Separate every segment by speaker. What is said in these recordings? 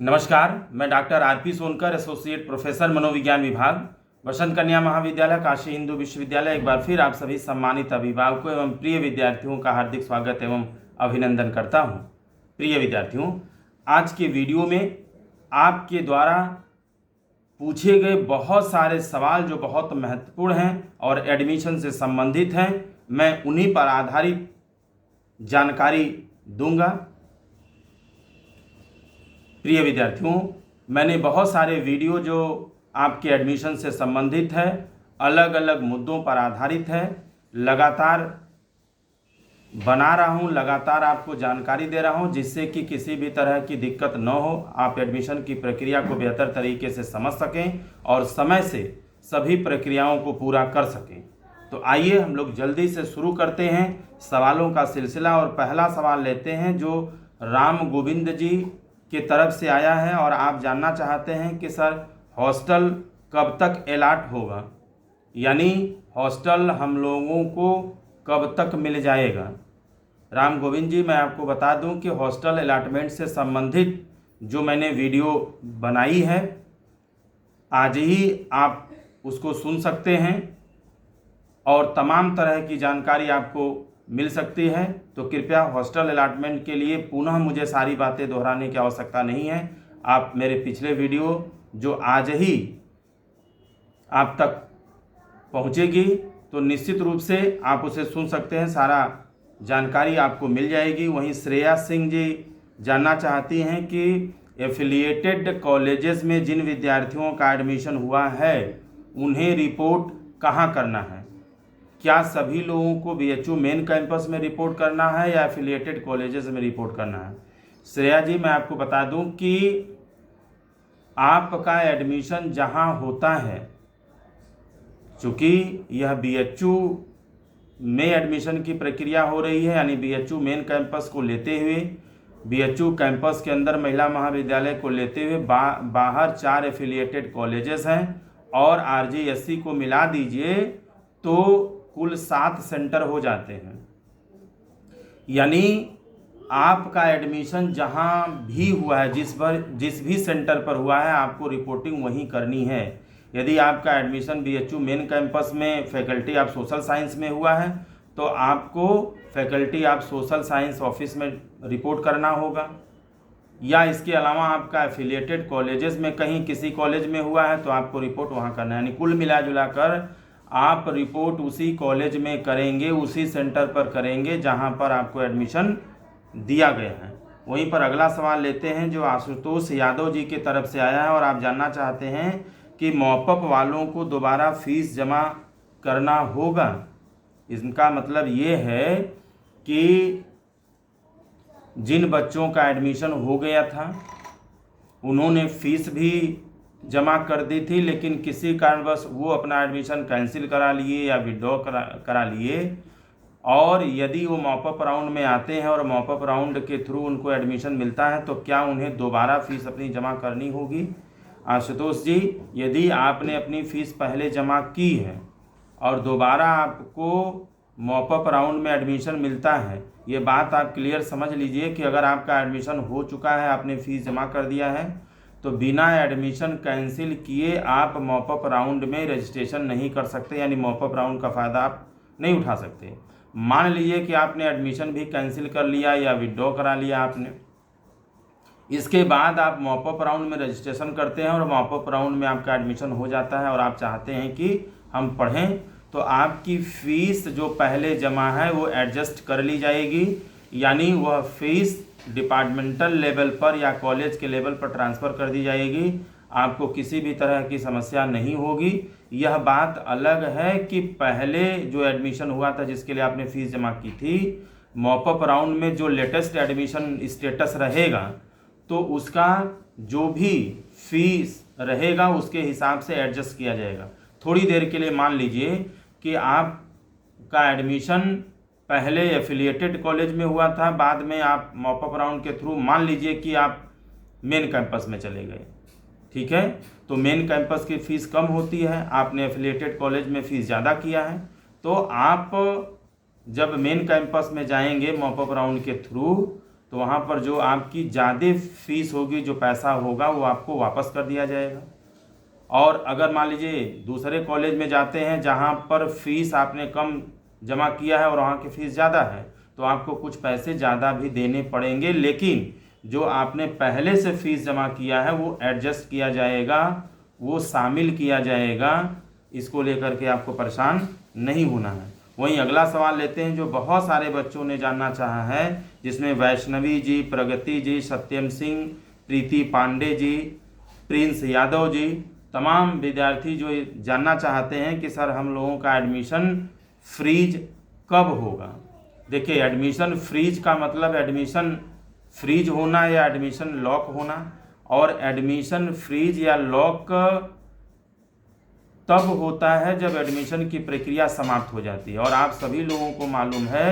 Speaker 1: नमस्कार, मैं doctor RP Sonkar, associate professor मनोविज्ञान विभाग, वसंत कन्या महाविद्यालय, काशी हिंदू विश्वविद्यालय। एक बार फिर आप सभी सम्मानित अभिभावकों एवं प्रिय विद्यार्थियों का हार्दिक स्वागत एवं अभिनंदन करता हूं। प्रिय विद्यार्थियों, आज के वीडियो में आपके द्वारा पूछे गए बहुत सारे सवाल जो बहुत महत्वपूर्ण हैं और एडमिशन से संबंधित हैं, मैं उन्हीं पर आधारित जानकारी दूंगा। प्रिय विद्यार्थियों, मैंने बहुत सारे वीडियो जो आपके एडमिशन से संबंधित है, अलग अलग मुद्दों पर आधारित है, लगातार बना रहा हूं, लगातार आपको जानकारी दे रहा हूं, जिससे कि किसी भी तरह की दिक्कत न हो, आप एडमिशन की प्रक्रिया को बेहतर तरीके से समझ सकें और समय से सभी प्रक्रियाओं को पूरा कर सकें। तो आइए हम लोग जल्दी से शुरू करते हैं सवालों का सिलसिला। और पहला सवाल लेते हैं जो राम गोविंद जी की तरफ से आया है और आप जानना चाहते हैं कि सर हॉस्टल कब तक अलॉट होगा, यानी हॉस्टल हम लोगों को कब तक मिल जाएगा। राम गोविंद जी, मैं आपको बता दूं कि हॉस्टल अलॉटमेंट से संबंधित जो मैंने वीडियो बनाई है, आज ही आप उसको सुन सकते हैं और तमाम तरह की जानकारी आपको मिल सकती है। तो कृपया हॉस्टल अलॉटमेंट के लिए पुनः मुझे सारी बातें दोहराने की आवश्यकता नहीं है। आप मेरे पिछले वीडियो जो आज ही आप तक पहुंचेगी, तो निश्चित रूप से आप उसे सुन सकते हैं, सारा जानकारी आपको मिल जाएगी। वहीं श्रेया सिंह जी जानना चाहती हैं कि एफिलिएटेड कॉलेजेस में जिन विद्यार्थियों का एडमिशन हुआ है उन्हें रिपोर्ट कहाँ करना है। क्या सभी लोगों को बीएचयू मेन कैंपस में रिपोर्ट करना है या एफिलिएटेड कॉलेजेस में रिपोर्ट करना है। श्रेया जी, मैं आपको बता दूं कि आपका एडमिशन जहां होता है, चूँकि यह बीएचयू में एडमिशन की प्रक्रिया हो रही है, यानी बीएचयू मेन कैंपस को लेते हुए, बीएचयू कैंपस के अंदर महिला महाविद्यालय को लेते हुए बाहर 4 एफिलिएटेड कॉलेजेस हैं और आरजीएससी को मिला दीजिए तो कुल 7 सेंटर हो जाते हैं। यानी आपका एडमिशन जहां भी हुआ है, जिस भी सेंटर पर हुआ है, आपको रिपोर्टिंग वहीं करनी है। यदि आपका एडमिशन बीएचयू मेन कैंपस में फैकल्टी ऑफ सोशल साइंस में हुआ है तो आपको faculty of social science office में रिपोर्ट करना होगा, या इसके अलावा आपका एफिलिएटेड कॉलेजेस में कहीं किसी कॉलेज में हुआ है तो आपको रिपोर्ट वहाँ करना है। यानी कुल मिला जुला कर आप रिपोर्ट उसी कॉलेज में करेंगे, उसी सेंटर पर करेंगे जहां पर आपको एडमिशन दिया गया है। वहीं पर अगला सवाल लेते हैं जो आशुतोष यादव जी की तरफ से आया है और आप जानना चाहते हैं कि मॉपअप वालों को दोबारा फीस जमा करना होगा। इसका मतलब ये है कि जिन बच्चों का एडमिशन हो गया था उन्होंने फीस भी जमा कर दी थी, लेकिन किसी कारणवश वो अपना एडमिशन कैंसिल करा लिए या विड्रॉ करा लिए, और यदि वो मॉपअप राउंड में आते हैं और मॉपअप राउंड के थ्रू उनको एडमिशन मिलता है तो क्या उन्हें दोबारा फीस अपनी जमा करनी होगी। आशुतोष जी, यदि आपने अपनी फ़ीस पहले जमा की है और दोबारा आपको मॉपअप राउंड में एडमिशन मिलता है, ये बात आप क्लियर समझ लीजिए कि अगर आपका एडमिशन हो चुका है, आपने फ़ीस जमा कर दिया है, तो बिना एडमिशन कैंसिल किए आप मॉपअप राउंड में रजिस्ट्रेशन नहीं कर सकते, यानी मॉपअप राउंड का फ़ायदा आप नहीं उठा सकते। मान लीजिए कि आपने एडमिशन भी कैंसिल कर लिया या विड्रॉ करा लिया आपने, इसके बाद आप मॉपअप राउंड में रजिस्ट्रेशन करते हैं और मॉपअप राउंड में आपका एडमिशन हो जाता है और आप चाहते हैं कि हम पढ़ें, तो आपकी फ़ीस जो पहले जमा है वो एडजस्ट कर ली जाएगी, यानी वह फ़ीस डिपार्टमेंटल लेवल पर या कॉलेज के लेवल पर ट्रांसफ़र कर दी जाएगी। आपको किसी भी तरह की समस्या नहीं होगी। यह बात अलग है कि पहले जो एडमिशन हुआ था जिसके लिए आपने फ़ीस जमा की थी, मॉपअप राउंड में जो लेटेस्ट एडमिशन स्टेटस रहेगा तो उसका जो भी फीस रहेगा उसके हिसाब से एडजस्ट किया जाएगा। थोड़ी देर के लिए मान लीजिए कि आपका एडमिशन पहले एफिलिएटेड कॉलेज में हुआ था, बाद में आप मॉपअप राउंड के थ्रू मान लीजिए कि आप मेन कैंपस में चले गए, ठीक है, तो मेन कैंपस की फ़ीस कम होती है, आपने एफिलिएटेड कॉलेज में फ़ीस ज़्यादा किया है, तो आप जब मेन कैंपस में जाएंगे मॉपअप राउंड के थ्रू तो वहाँ पर जो आपकी ज़्यादा फीस होगी, जो पैसा होगा, वो आपको वापस कर दिया जाएगा। और अगर मान लीजिए दूसरे कॉलेज में जाते हैं जहाँ पर फीस आपने कम जमा किया है और वहाँ की फ़ीस ज़्यादा है, तो आपको कुछ पैसे ज़्यादा भी देने पड़ेंगे, लेकिन जो आपने पहले से फ़ीस जमा किया है वो एडजस्ट किया जाएगा, वो शामिल किया जाएगा। इसको लेकर के आपको परेशान नहीं होना है। वहीं अगला सवाल लेते हैं जो बहुत सारे बच्चों ने जानना चाहा है, जिसमें वैष्णवी जी, प्रगति जी, सत्यम सिंह, प्रीति पांडे जी, प्रिंस यादव जी, तमाम विद्यार्थी जो जानना चाहते हैं कि सर हम लोगों का एडमिशन फ्रीज कब होगा। देखिए, एडमिशन फ्रीज का मतलब एडमिशन फ्रीज होना या एडमिशन लॉक होना, और एडमिशन फ्रीज या लॉक तब होता है जब एडमिशन की प्रक्रिया समाप्त हो जाती है। और आप सभी लोगों को मालूम है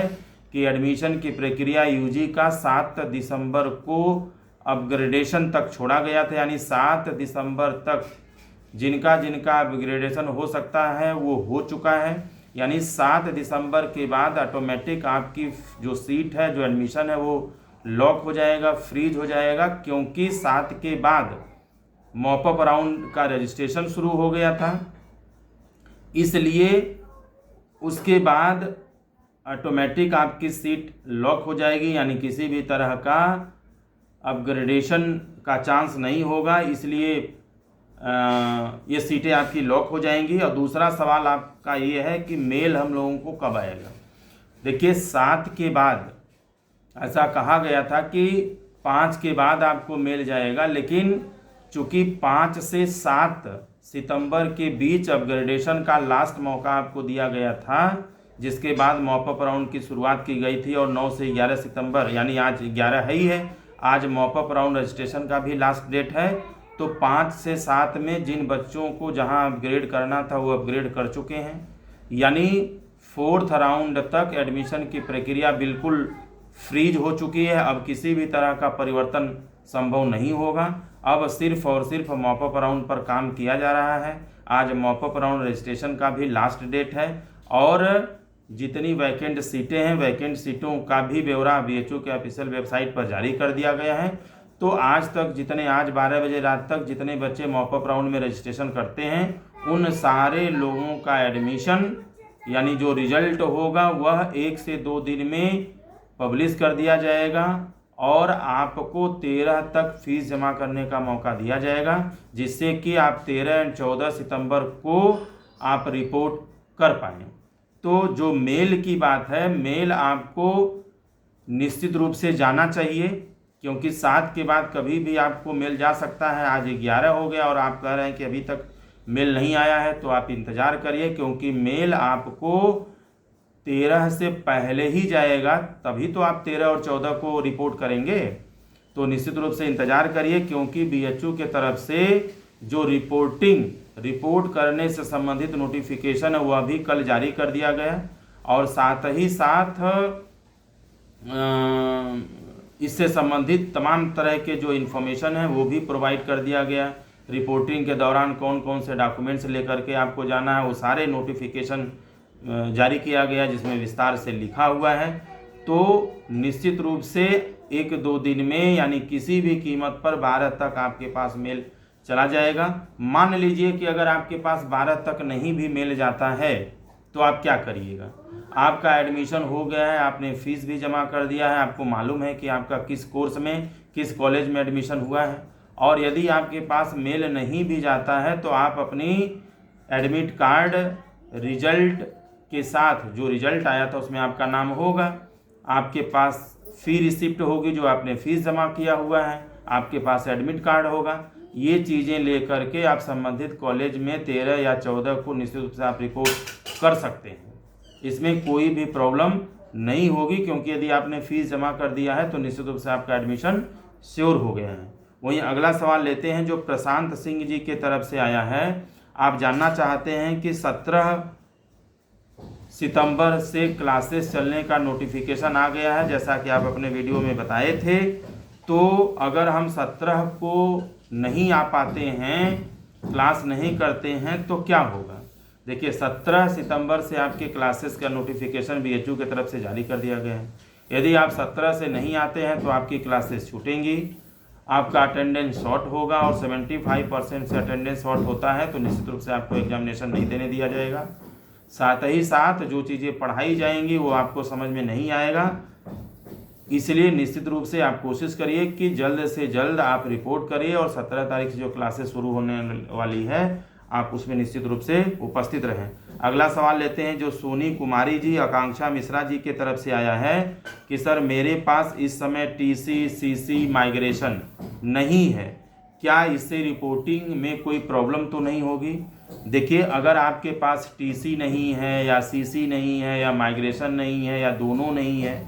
Speaker 1: कि एडमिशन की प्रक्रिया यूजी का 7 दिसंबर को अपग्रेडेशन तक छोड़ा गया था, यानी 7 दिसंबर तक जिनका जिनका अपग्रेडेशन हो सकता है वो हो चुका है। यानी 7 दिसंबर के बाद ऑटोमेटिक आपकी जो सीट है, जो एडमिशन है, वो लॉक हो जाएगा, फ्रीज हो जाएगा, क्योंकि 7 के बाद मॉपअप राउंड का रजिस्ट्रेशन शुरू हो गया था। इसलिए उसके बाद ऑटोमेटिक आपकी सीट लॉक हो जाएगी, यानी किसी भी तरह का अपग्रेडेशन का चांस नहीं होगा। इसलिए ये सीटें आपकी लॉक हो जाएंगी। और दूसरा सवाल आपका ये है कि मेल हम लोगों को कब आएगा। देखिए, 7 के बाद ऐसा कहा गया था कि 5 के बाद आपको मेल जाएगा, लेकिन चूँकि 5 से 7 सितंबर के बीच अपग्रेडेशन का लास्ट मौका आपको दिया गया था, जिसके बाद मॉपअप राउंड की शुरुआत की गई थी। और 9 से 11 सितंबर, यानी आज 11 है ही है, आज मॉपअप राउंड रजिस्ट्रेशन का भी लास्ट डेट है। तो 5 से 7 में जिन बच्चों को जहां अपग्रेड करना था वो अपग्रेड कर चुके हैं, यानी 4th राउंड तक एडमिशन की प्रक्रिया बिल्कुल फ्रीज हो चुकी है। अब किसी भी तरह का परिवर्तन संभव नहीं होगा। अब सिर्फ और सिर्फ मॉपअप राउंड पर काम किया जा रहा है। आज मॉपअप राउंड रजिस्ट्रेशन का भी लास्ट डेट है, और जितनी वैकेंट सीटें हैं, वैकेंट सीटों का भी ब्यौरा बीएचयू के ऑफिशियल वेबसाइट पर जारी कर दिया गया है। तो आज तक जितने, आज 12 बजे रात तक जितने बच्चे मॉपअप राउंड में रजिस्ट्रेशन करते हैं, उन सारे लोगों का एडमिशन, यानी जो रिजल्ट होगा, वह 1 से 2 दिन में पब्लिश कर दिया जाएगा, और आपको 13 तक फीस जमा करने का मौका दिया जाएगा, जिससे कि आप 13 और 14 सितंबर को आप रिपोर्ट कर पाएँ। तो जो मेल की बात है, मेल आपको निश्चित रूप से जाना चाहिए, क्योंकि 7 के बाद कभी भी आपको मेल जा सकता है। आज 11 हो गया और आप कह रहे हैं कि अभी तक मेल नहीं आया है, तो आप इंतज़ार करिए, क्योंकि मेल आपको 13 से पहले ही जाएगा, तभी तो आप 13 और 14 को रिपोर्ट करेंगे। तो निश्चित रूप से इंतज़ार करिए, क्योंकि बीएचयू के तरफ से जो रिपोर्ट करने से संबंधित नोटिफिकेशन है वो अभी कल जारी कर दिया गया, और साथ ही साथ इससे संबंधित तमाम तरह के जो इन्फॉर्मेशन है वो भी प्रोवाइड कर दिया गया। रिपोर्टिंग के दौरान कौन कौन से डॉक्यूमेंट्स लेकर के आपको जाना है, वो सारे नोटिफिकेशन जारी किया गया, जिसमें विस्तार से लिखा हुआ है। तो निश्चित रूप से 1-2 दिन में, यानी किसी भी कीमत पर 12 तक आपके पास मेल चला जाएगा। मान लीजिए कि अगर आपके पास 12 तक नहीं भी मेल जाता है, तो आप क्या करिएगा। आपका एडमिशन हो गया है, आपने फ़ीस भी जमा कर दिया है, आपको मालूम है कि आपका किस कोर्स में, किस कॉलेज में एडमिशन हुआ है, और यदि आपके पास मेल नहीं भी जाता है, तो आप अपनी एडमिट कार्ड रिजल्ट के साथ, जो रिजल्ट आया था उसमें आपका नाम होगा, आपके पास फ़ी रिसिप्ट होगी जो आपने फ़ीस जमा किया हुआ है, आपके पास एडमिट कार्ड होगा। ये चीज़ें लेकर के आप संबंधित कॉलेज में 13 या 14 को निश्चित रूप से आप रिपोर्ट कर सकते हैं। इसमें कोई भी प्रॉब्लम नहीं होगी, क्योंकि यदि आपने फ़ीस जमा कर दिया है तो निश्चित रूप से आपका एडमिशन श्योर हो गया है। वहीं अगला सवाल लेते हैं जो प्रशांत सिंह जी के तरफ से आया है। आप जानना चाहते हैं कि 17 सितंबर से क्लासेस चलने का नोटिफिकेशन आ गया है, जैसा कि आप अपने वीडियो में बताए थे। तो अगर हम 17 को नहीं आ पाते हैं, क्लास नहीं करते हैं, तो क्या होगा। देखिए, 17 सितंबर से आपके क्लासेस का नोटिफिकेशन बीएचयू की तरफ से जारी कर दिया गया है। यदि आप 17 से नहीं आते हैं तो आपकी क्लासेस छूटेंगी, आपका अटेंडेंस शॉर्ट होगा, और 75% से अटेंडेंस शॉर्ट होता है तो निश्चित रूप से आपको एग्जामिनेशन नहीं देने दिया जाएगा। साथ ही साथ जो चीज़ें पढ़ाई जाएंगी वो आपको समझ में नहीं आएगा। इसलिए निश्चित रूप से आप कोशिश करिए कि जल्द से जल्द आप रिपोर्ट करिए, और 17 तारीख से जो क्लासेस शुरू होने वाली है आप उसमें निश्चित रूप से उपस्थित रहें। अगला सवाल लेते हैं जो सोनी कुमारी जी, आकांक्षा मिश्रा जी के तरफ से आया है कि सर मेरे पास इस समय टीसी सीसी माइग्रेशन नहीं है, क्या इससे रिपोर्टिंग में कोई प्रॉब्लम तो नहीं होगी? देखिए, अगर आपके पास टीसी नहीं है या सीसी नहीं है या माइग्रेशन नहीं है या दोनों नहीं है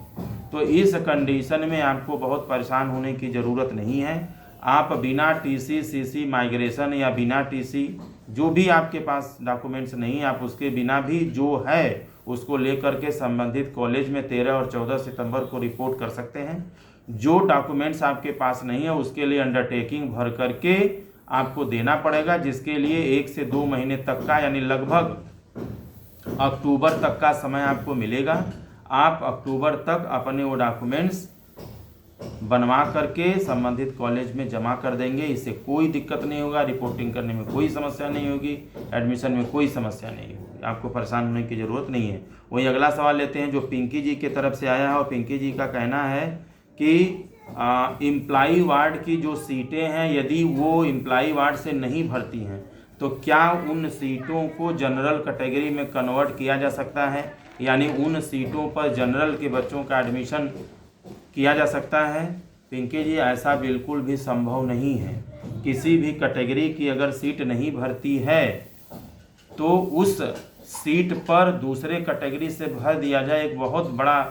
Speaker 1: तो इस कंडीशन में आपको बहुत परेशान होने की ज़रूरत नहीं है। आप बिना टीसी सीसी माइग्रेशन या बिना टीसी जो भी आपके पास डॉक्यूमेंट्स नहीं, आप उसके बिना भी जो है उसको लेकर के संबंधित कॉलेज में 13 और 14 सितंबर को रिपोर्ट कर सकते हैं। जो डॉक्यूमेंट्स आपके पास नहीं है उसके लिए अंडरटेकिंग भर करके आपको देना पड़ेगा, जिसके लिए 1 से 2 महीने तक का यानी लगभग अक्टूबर तक का समय आपको मिलेगा। आप अक्टूबर तक अपने वो डॉक्यूमेंट्स बनवा करके संबंधित कॉलेज में जमा कर देंगे, इससे कोई दिक्कत नहीं होगा, रिपोर्टिंग करने में कोई समस्या नहीं होगी, एडमिशन में कोई समस्या नहीं होगी, आपको परेशान होने की ज़रूरत नहीं है। वही अगला सवाल लेते हैं जो पिंकी जी के तरफ से आया है, और पिंकी जी का कहना है कि एम्प्लॉई वार्ड की जो सीटें हैं यदि वो एम्प्लॉई वार्ड से नहीं भरती हैं तो क्या उन सीटों को जनरल कैटेगरी में कन्वर्ट किया जा सकता है, यानी उन सीटों पर जनरल के बच्चों का एडमिशन किया जा सकता है? पिंकी जी, ऐसा बिल्कुल भी संभव नहीं है। किसी भी कैटेगरी की अगर सीट नहीं भरती है तो उस सीट पर दूसरे कैटेगरी से भर दिया जाए एक बहुत बड़ा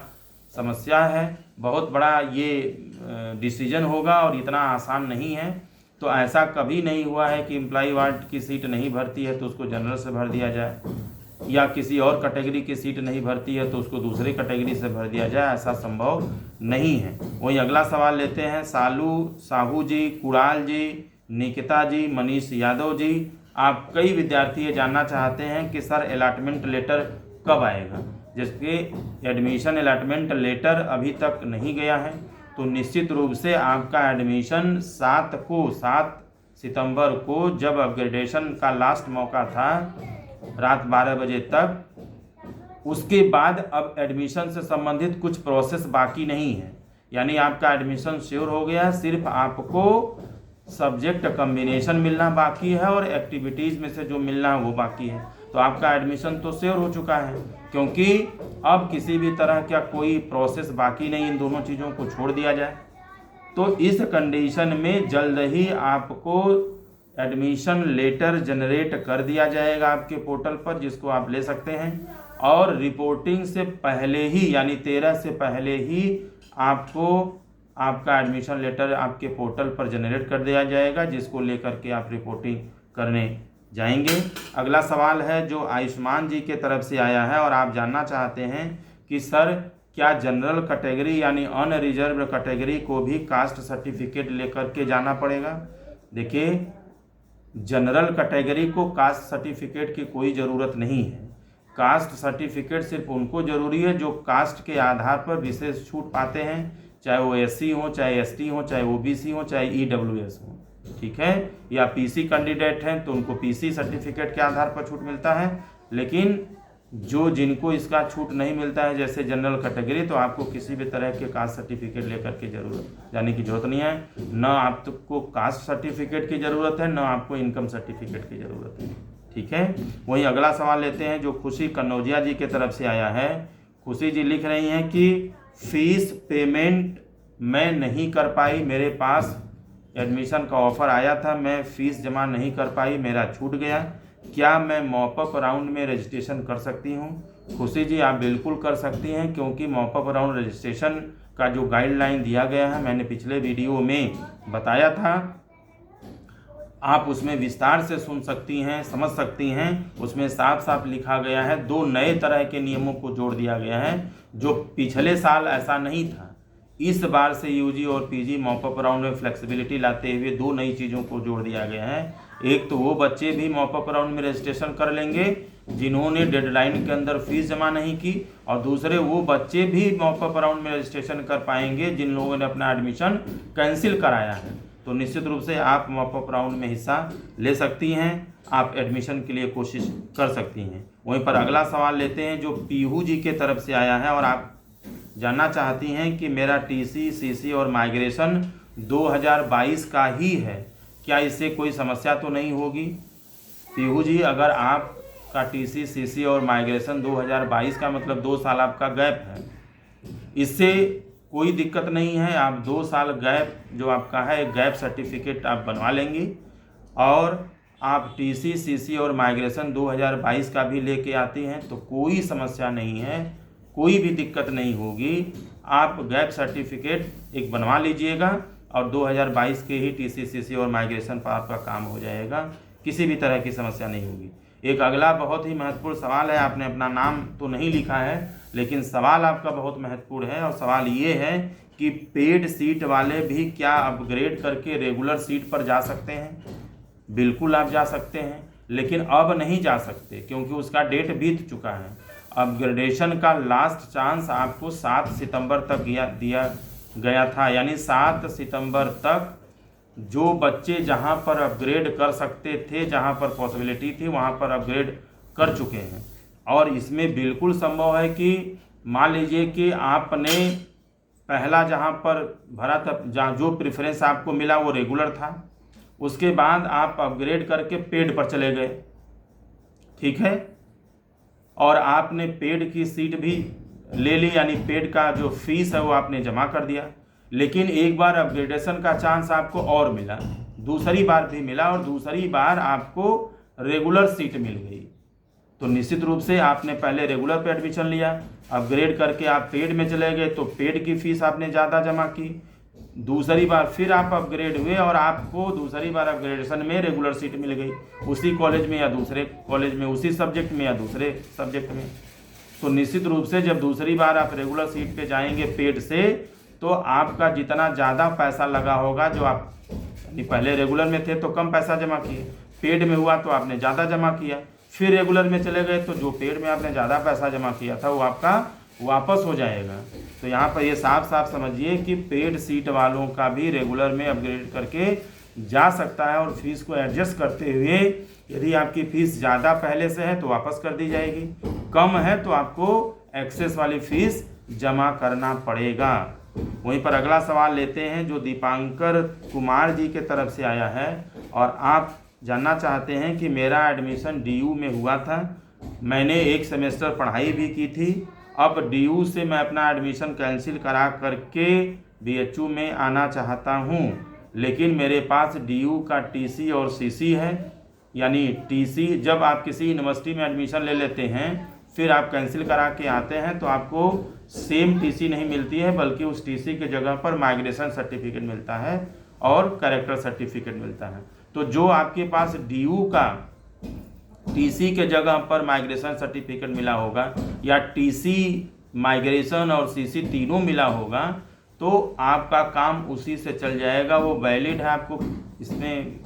Speaker 1: समस्या है, बहुत बड़ा ये डिसीजन होगा और इतना आसान नहीं है। तो ऐसा कभी नहीं हुआ है कि एम्प्लॉई वार्ड की सीट नहीं भरती है तो उसको जनरल से भर दिया जाए, या किसी और कैटेगरी की सीट नहीं भरती है तो उसको दूसरे कैटेगरी से भर दिया जाए, ऐसा संभव नहीं है। वहीं अगला सवाल लेते हैं साहू जी, कुणाल जी, निकिता जी, मनीष यादव जी। आप कई विद्यार्थी ये जानना चाहते हैं कि सर अलॉटमेंट लेटर कब आएगा, जिसके एडमिशन अलॉटमेंट लेटर अभी तक नहीं गया है। तो निश्चित रूप से आपका एडमिशन 7 सितंबर को जब अपग्रेडेशन का लास्ट मौका था रात 12 बजे तक, उसके बाद अब एडमिशन से संबंधित कुछ प्रोसेस बाकी नहीं है, यानी आपका एडमिशन श्योर हो गया है। सिर्फ आपको सब्जेक्ट कम्बिनेशन मिलना बाकी है और एक्टिविटीज़ में से जो मिलना है वो बाकी है। तो आपका एडमिशन तो श्योर हो चुका है, क्योंकि अब किसी भी तरह का कोई प्रोसेस बाकी नहीं, इन दोनों चीज़ों को छोड़ दिया जाए। तो इस कंडीशन में जल्द ही आपको एडमिशन लेटर जनरेट कर दिया जाएगा आपके पोर्टल पर, जिसको आप ले सकते हैं, और रिपोर्टिंग से पहले ही यानी 13 से पहले ही आपको आपका एडमिशन लेटर आपके पोर्टल पर जनरेट कर दिया जाएगा, जिसको लेकर के आप रिपोर्टिंग करने जाएंगे। अगला सवाल है जो आयुष्मान जी के तरफ से आया है, और आप जानना चाहते हैं कि सर क्या जनरल कैटेगरी यानी अनरिजर्व कैटेगरी को भी कास्ट सर्टिफिकेट लेकर के जाना पड़ेगा? देखिए, जनरल कैटेगरी को कास्ट सर्टिफिकेट की कोई ज़रूरत नहीं है। कास्ट सर्टिफिकेट सिर्फ उनको ज़रूरी है जो कास्ट के आधार पर विशेष छूट पाते हैं, चाहे वो SC हो, चाहे ST हो, चाहे OBC हो, चाहे EWS हो, ठीक है, या PC कैंडिडेट हैं तो उनको PC सर्टिफिकेट के आधार पर छूट मिलता है। लेकिन जिनको इसका छूट नहीं मिलता है जैसे जनरल कैटेगरी, तो आपको किसी भी तरह के कास्ट सर्टिफिकेट लेकर के जाने की ज़रूरत नहीं है। न आपको कास्ट सर्टिफिकेट की ज़रूरत है, न आपको इनकम सर्टिफिकेट की ज़रूरत है, ठीक है। वहीं अगला सवाल लेते हैं जो खुशी कन्नौजिया जी के तरफ से आया है। खुशी जी लिख रही हैं कि फ़ीस पेमेंट मैं नहीं कर पाई, मेरे पास एडमिशन का ऑफ़र आया था, मैं फ़ीस जमा नहीं कर पाई, मेरा छूट गया, क्या मैं मॉपअप राउंड में रजिस्ट्रेशन कर सकती हूँ? खुशी जी, आप बिल्कुल कर सकती हैं, क्योंकि मॉपअप राउंड रजिस्ट्रेशन का जो गाइडलाइन दिया गया है मैंने पिछले वीडियो में बताया था, आप उसमें विस्तार से सुन सकती हैं, समझ सकती हैं। उसमें साफ साफ लिखा गया है, 2 नए तरह के नियमों को जोड़ दिया गया है जो पिछले साल ऐसा नहीं था। इस बार से यूजी और पीजी मॉपअप राउंड में फ्लेक्सिबिलिटी लाते हुए 2 नई चीज़ों को जोड़ दिया गया है। एक तो वो बच्चे भी मॉपअप राउंड में रजिस्ट्रेशन कर लेंगे जिन्होंने डेडलाइन के अंदर फीस जमा नहीं की, और दूसरे वो बच्चे भी मॉपअप राउंड में रजिस्ट्रेशन कर पाएंगे जिन लोगों ने अपना एडमिशन कैंसिल कराया है। तो निश्चित रूप से आप मॉपअप राउंड में हिस्सा ले सकती हैं, आप एडमिशन के लिए कोशिश कर सकती हैं। वहीं पर अगला सवाल लेते हैं जो पीहू जी के तरफ से आया है, और आप जानना चाहती हैं कि मेरा टीसी, सीसी और माइग्रेशन 2022 का ही है, क्या इससे कोई समस्या तो नहीं होगी? पीहू जी, अगर आपका टीसी, सीसी और माइग्रेशन 2022 का मतलब 2 साल आपका गैप है, इससे कोई दिक्कत नहीं है। आप 2 साल गैप जो आपका है, गैप सर्टिफिकेट आप बनवा लेंगी, और आप टीसी, सीसी और माइग्रेशन 2022 का भी लेके आती हैं तो कोई समस्या नहीं है, कोई भी दिक्कत नहीं होगी। आप गैप सर्टिफिकेट एक बनवा लीजिएगा और 2022 के ही टीसी, सीसी और माइग्रेशन पर आपका काम हो जाएगा, किसी भी तरह की समस्या नहीं होगी। एक अगला बहुत ही महत्वपूर्ण सवाल है, आपने अपना नाम तो नहीं लिखा है लेकिन सवाल आपका बहुत महत्वपूर्ण है, और सवाल ये है कि पेड सीट वाले भी क्या अपग्रेड करके रेगुलर सीट पर जा सकते हैं? बिल्कुल आप जा सकते हैं, लेकिन अब नहीं जा सकते क्योंकि उसका डेट बीत चुका है। अपग्रेडेशन का लास्ट चांस आपको 7 सितंबर तक दिया गया था, यानी 7 सितंबर तक जो बच्चे जहां पर अपग्रेड कर सकते थे, जहां पर पॉसिबिलिटी थी, वहां पर अपग्रेड कर चुके हैं। और इसमें बिल्कुल संभव है कि मान लीजिए कि आपने पहला जहां पर भरा था, जहाँ जो प्रेफरेंस आपको मिला वो रेगुलर था, उसके बाद आप अपग्रेड करके पेड पर चले गए, ठीक है, और आपने पेड की सीट भी ले ली, यानी पेड का जो फीस है वो आपने जमा कर दिया, लेकिन एक बार अपग्रेडेशन का चांस आपको और मिला, दूसरी बार भी मिला, और दूसरी बार आपको रेगुलर सीट मिल गई। तो निश्चित रूप से आपने पहले रेगुलर पे एडमिशन लिया, अपग्रेड करके आप पेड में चले गए तो पेड की फीस आपने ज़्यादा जमा की, दूसरी बार फिर आप अपग्रेड हुए और आपको दूसरी बार अपग्रेडेशन में रेगुलर सीट मिल गई, उसी कॉलेज में या दूसरे कॉलेज में, उसी सब्जेक्ट में या दूसरे सब्जेक्ट में। तो निश्चित रूप से जब दूसरी बार आप रेगुलर सीट पे जाएंगे पेड से, तो आपका जितना ज़्यादा पैसा लगा होगा, जो आप पहले रेगुलर में थे तो कम पैसा जमा किए, पेड में हुआ तो आपने ज़्यादा जमा किया, फिर रेगुलर में चले गए तो जो पेड में आपने ज़्यादा पैसा जमा किया था वो आपका वापस हो जाएगा। तो यहाँ पर ये साफ साफ समझिए कि पेड सीट वालों का भी रेगुलर में अपग्रेड करके जा सकता है, और फीस को एडजस्ट करते हुए यदि आपकी फ़ीस ज़्यादा पहले से है तो वापस कर दी जाएगी, कम है तो आपको एक्सेस वाली फ़ीस जमा करना पड़ेगा। वहीं पर अगला सवाल लेते हैं जो दीपांकर कुमार जी के तरफ से आया है, और आप जानना चाहते हैं कि मेरा एडमिशन डीयू में हुआ था, मैंने 1 सेमेस्टर पढ़ाई भी की थी, अब डीयू से मैं अपना एडमिशन कैंसिल करा करके बीएचयू में आना चाहता हूं, लेकिन मेरे पास डीयू का टीसी और सीसी है। यानी टीसी, जब आप किसी यूनिवर्सिटी में एडमिशन ले लेते हैं फिर आप कैंसिल करा के आते हैं तो आपको सेम टीसी नहीं मिलती है, बल्कि उस टीसी के जगह पर माइग्रेशन सर्टिफिकेट मिलता है और कैरेक्टर सर्टिफिकेट मिलता है। तो जो आपके पास डीयू का टीसी के जगह पर माइग्रेशन सर्टिफिकेट मिला होगा, या टीसी, माइग्रेशन और सीसी तीनों मिला होगा, तो आपका काम उसी से चल जाएगा, वो वैलिड है, आपको इसमें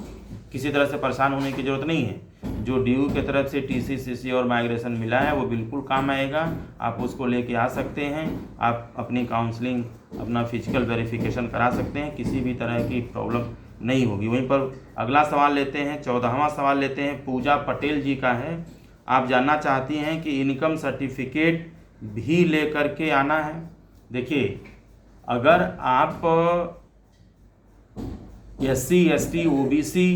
Speaker 1: किसी तरह से परेशान होने की ज़रूरत नहीं है। जो डीयू की तरफ से टीसी, सीसी और माइग्रेशन मिला है वो बिल्कुल काम आएगा, आप उसको लेके आ सकते हैं, आप अपनी काउंसलिंग, अपना फिजिकल वेरिफिकेशन करा सकते हैं, किसी भी तरह की प्रॉब्लम नहीं होगी। वहीं पर अगला सवाल लेते हैं, 14वां सवाल लेते हैं, पूजा पटेल जी का है। आप जानना चाहती हैं कि इनकम सर्टिफिकेट भी ले करके आना है। देखिए, अगर आप SC, ST, OBC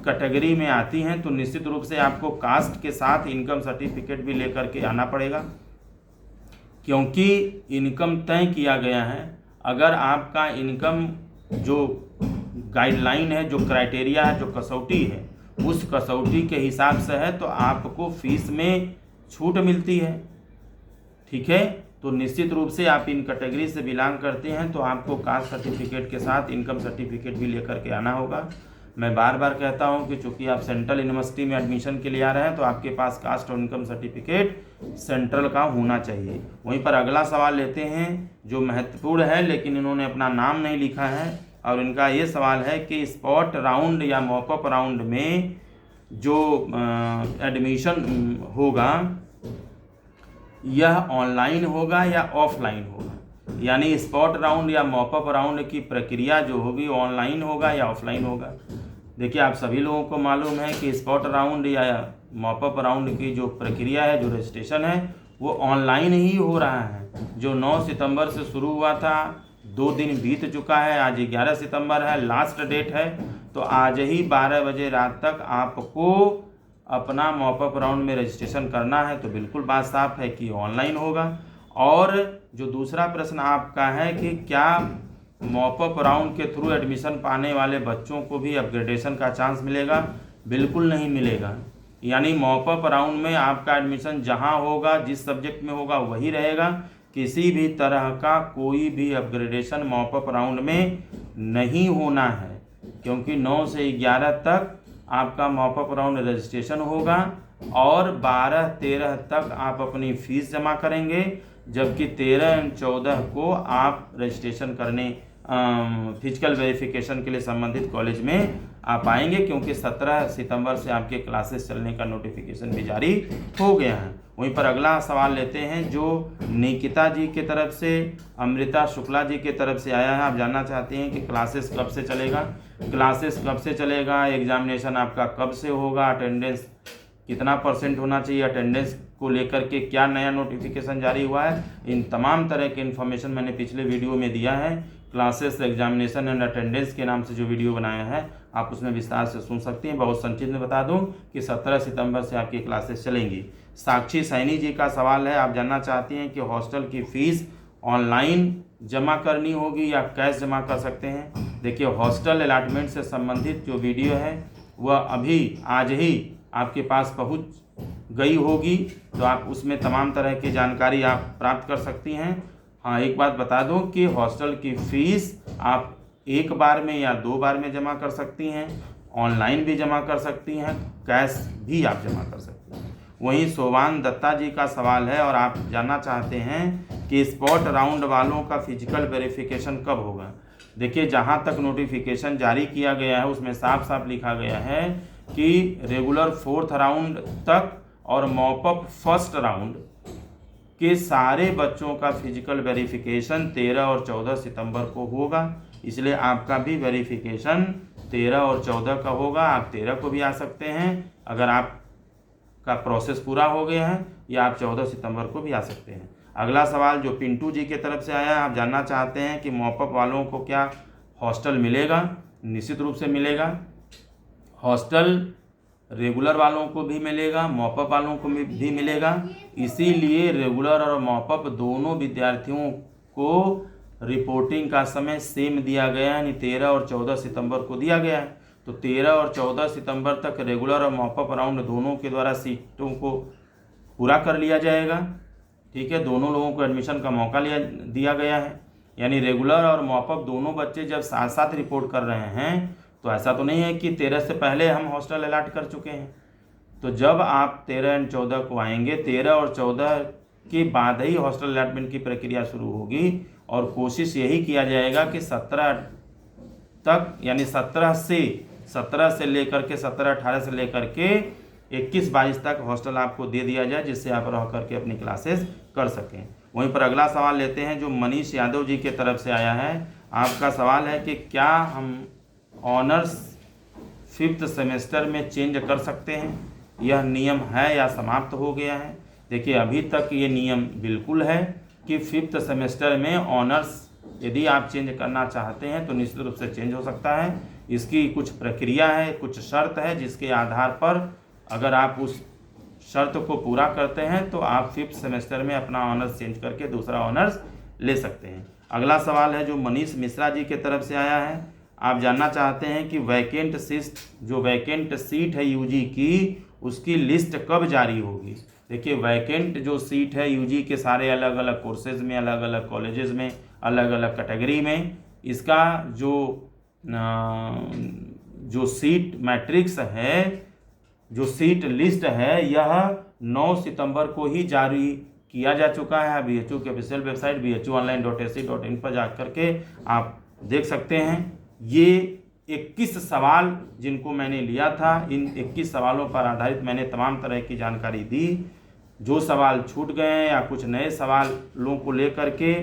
Speaker 1: कैटेगरी में आती हैं तो निश्चित रूप से आपको कास्ट के साथ इनकम सर्टिफिकेट भी लेकर के आना पड़ेगा, क्योंकि इनकम तय किया गया है। अगर आपका इनकम जो गाइडलाइन है, जो क्राइटेरिया है, जो कसौटी है, उस कसौटी के हिसाब से है तो आपको फीस में छूट मिलती है, ठीक है। तो निश्चित रूप से आप इन कैटेगरी से बिलोंग करते हैं तो आपको कास्ट सर्टिफिकेट के साथ इनकम सर्टिफिकेट भी लेकर के आना होगा। मैं बार बार कहता हूं कि चूंकि आप सेंट्रल यूनिवर्सिटी में एडमिशन के लिए आ रहे हैं तो आपके पास कास्ट और इनकम सर्टिफिकेट सेंट्रल का होना चाहिए। वहीं पर अगला सवाल लेते हैं जो महत्वपूर्ण है, लेकिन इन्होंने अपना नाम नहीं लिखा है, और इनका ये सवाल है कि स्पॉट राउंड या मॉकअप राउंड में जो एडमिशन होगा यह ऑनलाइन होगा या ऑफलाइन होगा, यानी स्पॉट राउंड या मॉकअप राउंड की प्रक्रिया जो होगी ऑनलाइन होगा या ऑफलाइन होगा। देखिए, आप सभी लोगों को मालूम है कि स्पॉट राउंड या मॉकअप राउंड की जो प्रक्रिया है, जो रजिस्ट्रेशन है, वो ऑनलाइन ही हो रहा है। जो 9 सितंबर से शुरू हुआ था, 2 दिन बीत चुका है, आज 11 सितंबर है, लास्ट डेट है। तो आज ही 12 बजे रात तक आपको अपना मॉकअप राउंड में रजिस्ट्रेशन करना है। तो बिल्कुल बात साफ है कि ऑनलाइन होगा। और जो दूसरा प्रश्न आपका है कि क्या मॉकअप राउंड के थ्रू एडमिशन पाने वाले बच्चों को भी अपग्रेडेशन का चांस मिलेगा? बिल्कुल नहीं मिलेगा। यानी मॉकअप राउंड में आपका एडमिशन जहां होगा, जिस सब्जेक्ट में होगा वही रहेगा। किसी भी तरह का कोई भी अपग्रेडेशन मॉकअप राउंड में नहीं होना है, क्योंकि 9 से 11 तक आपका मॉकअप राउंड रजिस्ट्रेशन होगा और 12-13 तक आप अपनी फीस जमा करेंगे, जबकि 13-14 को आप रजिस्ट्रेशन करने फिजिकल वेरिफिकेशन के लिए संबंधित कॉलेज में आप आएंगे, क्योंकि 17 सितंबर से आपके क्लासेस चलने का नोटिफिकेशन भी जारी हो गया है। वहीं पर अगला सवाल लेते हैं जो निकिता जी के तरफ से, अमृता शुक्ला जी के तरफ से आया है। आप जानना चाहते हैं कि क्लासेस कब से चलेगा, क्लासेस कब से चलेगा, एग्जामिनेशन आपका कब से होगा, अटेंडेंस कितना % होना चाहिए, अटेंडेंस को लेकर के क्या नया नोटिफिकेशन जारी हुआ है। इन तमाम तरह के इन्फॉर्मेशन मैंने पिछले वीडियो में दिया है। क्लासेस, एग्जामिनेशन एंड अटेंडेंस के नाम से जो वीडियो बनाया है, आप उसमें विस्तार से सुन सकते हैं। बहुत संक्षिप्त में बता दूं कि 17 सितंबर से आपकी क्लासेस चलेंगी। साक्षी सैनी जी का सवाल है, आप जानना चाहती हैं कि हॉस्टल की फ़ीस ऑनलाइन जमा करनी होगी या कैश जमा कर सकते हैं। देखिए, हॉस्टल अलॉटमेंट से संबंधित जो वीडियो है वह अभी आज ही आपके पास पहुंच गई होगी, तो आप उसमें तमाम तरह की जानकारी आप प्राप्त कर सकती हैं। हाँ, एक बात बता दूं कि हॉस्टल की फ़ीस आप एक बार में या 2 बार में जमा कर सकती हैं, ऑनलाइन भी जमा कर सकती हैं, कैश भी आप जमा कर सकती हैं। वहीं सोवान दत्ता जी का सवाल है और आप जानना चाहते हैं कि स्पॉट राउंड वालों का फिजिकल वेरिफिकेशन कब होगा। देखिए, जहां तक नोटिफिकेशन जारी किया गया है उसमें साफ साफ लिखा गया है कि रेगुलर 4th राउंड तक और मॉपअप 1st राउंड के सारे बच्चों का फिजिकल वेरिफिकेशन 13 और 14 सितंबर को होगा। इसलिए आपका भी वेरिफिकेशन 13 और 14 का होगा। आप 13 को भी आ सकते हैं अगर आपका प्रोसेस पूरा हो गया है, या आप 14 सितंबर को भी आ सकते हैं। अगला सवाल जो पिंटू जी की तरफ से आया है, आप जानना चाहते हैं कि मॉपअप वालों को क्या हॉस्टल मिलेगा। निश्चित रूप से मिलेगा। हॉस्टल रेगुलर वालों को भी मिलेगा, मॉपअप वालों को भी मिलेगा। इसीलिए रेगुलर और मॉपअप दोनों विद्यार्थियों को रिपोर्टिंग का समय सेम दिया गया है, यानी 13 और 14 सितंबर को दिया गया है। तो 13 और 14 सितंबर तक रेगुलर और मॉपअप राउंड दोनों के द्वारा सीटों को पूरा कर लिया जाएगा। ठीक है, दोनों लोगों को एडमिशन का मौका दिया गया है। यानी रेगुलर और मॉपअप दोनों बच्चे जब साथ साथ रिपोर्ट कर रहे हैं, तो ऐसा तो नहीं है कि 13 से पहले हम हॉस्टल अलॉट कर चुके हैं। तो जब आप 13 और 14 को आएंगे, 13 और 14 के बाद ही हॉस्टल अलॉटमेंट की प्रक्रिया शुरू होगी, और कोशिश यही किया जाएगा कि 17 तक, यानी 17 से लेकर के 17-18 से लेकर के 21-22 तक हॉस्टल आपको दे दिया जाए, जिससे आप रह करके अपनी क्लासेस कर सकें। वहीं पर अगला सवाल लेते हैं जो मनीष यादव जी के तरफ से आया है। आपका सवाल है कि क्या हम ऑनर्स 5th सेमेस्टर में चेंज कर सकते हैं, यह नियम है या समाप्त हो गया है। देखिए, अभी तक ये नियम बिल्कुल है कि 5th सेमेस्टर में ऑनर्स यदि आप चेंज करना चाहते हैं तो निश्चित रूप से चेंज हो सकता है। इसकी कुछ प्रक्रिया है, कुछ शर्त है, जिसके आधार पर अगर आप उस शर्त को पूरा करते हैं तो आप 5th सेमेस्टर में अपना ऑनर्स चेंज करके दूसरा ऑनर्स ले सकते हैं। अगला सवाल है जो मनीष मिश्रा जी के तरफ से आया है। आप जानना चाहते हैं कि वैकेंट सीट है यूजी की, उसकी लिस्ट कब जारी होगी। देखिए, वैकेंट जो सीट है यूजी के सारे अलग अलग कोर्सेज में, अलग अलग कॉलेजेस में, अलग अलग कैटेगरी में, इसका जो सीट मैट्रिक्स है, जो सीट लिस्ट है, यह 9 सितंबर को ही जारी किया जा चुका है। BHU की ऑफिशियल वेबसाइट bhuonline.ac.in पर जाकर के आप देख सकते हैं। ये 21 सवाल जिनको मैंने लिया था, इन 21 सवालों पर आधारित मैंने तमाम तरह की जानकारी दी। जो सवाल छूट गए हैं या कुछ नए सवालों को लेकर के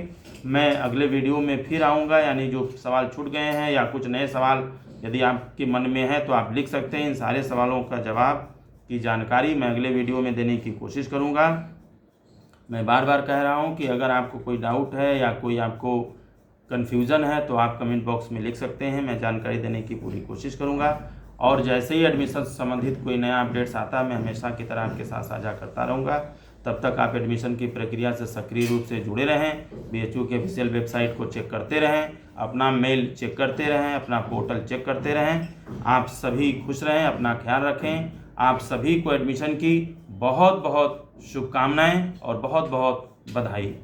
Speaker 1: मैं अगले वीडियो में फिर आऊँगा, यानी जो सवाल छूट गए हैं या कुछ नए सवाल यदि आपके मन में है तो आप लिख सकते हैं। इन सारे सवालों का जवाब की जानकारी मैं अगले वीडियो में देने की कोशिश करूँगा। मैं बार बार कह रहा हूँ कि अगर आपको कोई डाउट है या कोई आपको कन्फ्यूज़न है तो आप कमेंट बॉक्स में लिख सकते हैं, मैं जानकारी देने की पूरी कोशिश करूँगा। और जैसे ही एडमिशन से संबंधित कोई नया अपडेट्स आता है मैं हमेशा की तरह आपके साथ साझा करता रहूँगा। तब तक आप एडमिशन की प्रक्रिया से सक्रिय रूप से जुड़े रहें, BHU के ऑफिशियल वेबसाइट को चेक करते रहें, अपना मेल चेक करते रहें, अपना पोर्टल चेक करते रहें। आप सभी खुश रहें, अपना ख्याल रखें। आप सभी को एडमिशन की बहुत बहुत शुभकामनाएं और बहुत बहुत बधाई।